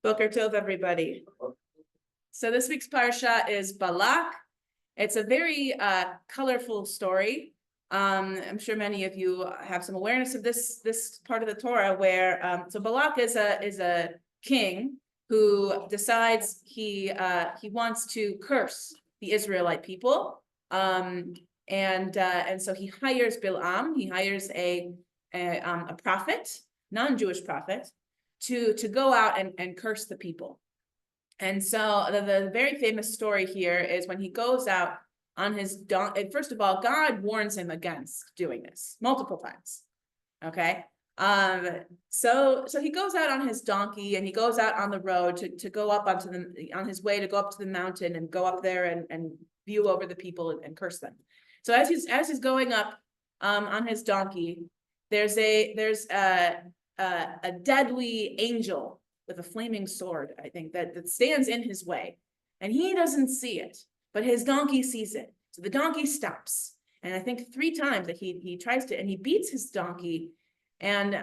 Boker Tov, everybody. So this week's parsha is Balak. It's a very colorful story. I'm sure many of you have some awareness of this part of the Torah where so Balak is a king who decides he wants to curse the Israelite people. And so he hires Bil'am. He hires a prophet, non-Jewish prophet, to go out and curse the people. And so the very famous story here is when he goes out on his donkey. First of all, God warns him against doing this multiple times. Okay. So he goes out on his donkey and he goes out on the road to go up on his way to go up to the mountain and go up there and view over the people and curse them. So as he's going up on his donkey, there's a deadly angel with a flaming sword, I think, that stands in his way. And he doesn't see it, but his donkey sees it. So the donkey stops. And I think 3 times that he tries to, and he beats his donkey. And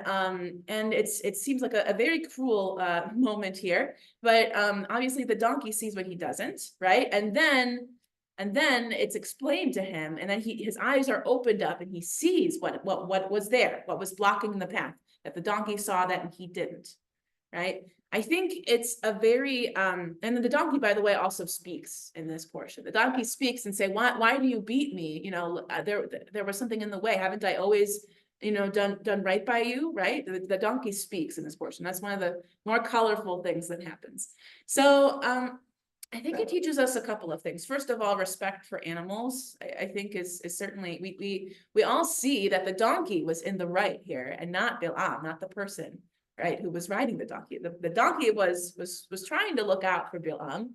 it seems like a very cruel moment here. But obviously the donkey sees what he doesn't, right? And then it's explained to him, and then his eyes are opened up and he sees what was there, what was blocking the path, that the donkey saw that and he didn't. Right. I think it's a very and then the donkey, by the way, also speaks in this portion. The donkey speaks and say, why do you beat me? You know, there was something in the way. Haven't I always, done right by you? Right. The donkey speaks in this portion. That's one of the more colorful things that happens. So I think it teaches us a couple of things. First of all, respect for animals, I think is certainly, we all see that the donkey was in the right here and not Bil'am, not the person, right, who was riding the donkey. The donkey was trying to look out for Bil'am,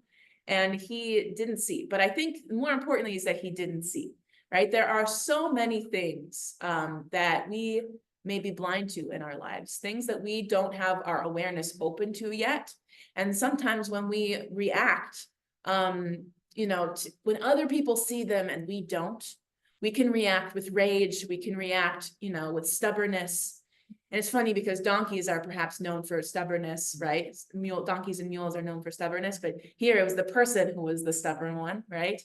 and he didn't see. But I think more importantly is that he didn't see, right? There are so many things that we may be blind to in our lives, things that we don't have our awareness open to yet. And sometimes when we react, when other people see them and we don't, we can react with rage, we can react, with stubbornness. And it's funny because donkeys are perhaps known for stubbornness, right? Donkeys and mules are known for stubbornness, but here it was the person who was the stubborn one, right?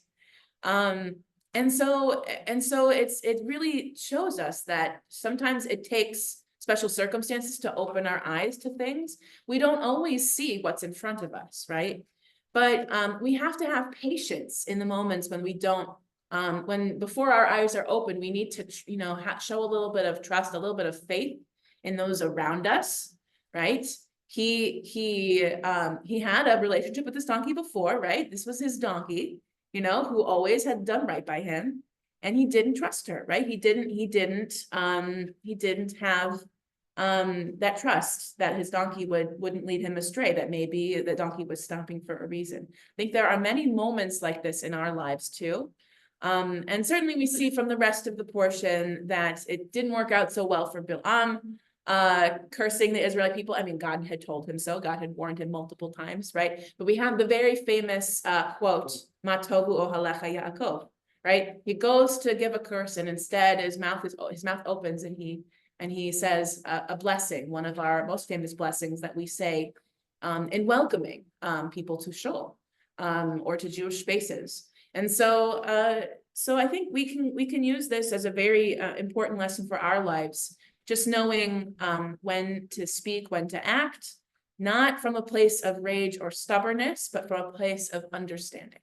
And so it really shows us that sometimes it takes special circumstances to open our eyes to things. We don't always see what's in front of us, right? But we have to have patience in the moments when we don't. When before our eyes are open, we need to, show a little bit of trust, a little bit of faith in those around us, right? He had a relationship with this donkey before, right? This was his donkey, who always had done right by him, and he didn't trust her, right? He didn't have that trust that his donkey wouldn't lead him astray, that maybe the donkey was stopping for a reason. I think there are many moments like this in our lives too. And certainly we see from the rest of the portion that it didn't work out so well for Bil'am, cursing the Israelite people. I mean, God had told him so. God had warned him multiple times, right? But we have the very famous quote, "Ma tohu ohalecha Yaakov," right? He goes to give a curse, and instead his mouth opens, and he says a blessing, one of our most famous blessings that we say in welcoming people to shul or to Jewish spaces. And so I think we can use this as a very important lesson for our lives, just knowing when to speak, when to act, not from a place of rage or stubbornness, but from a place of understanding.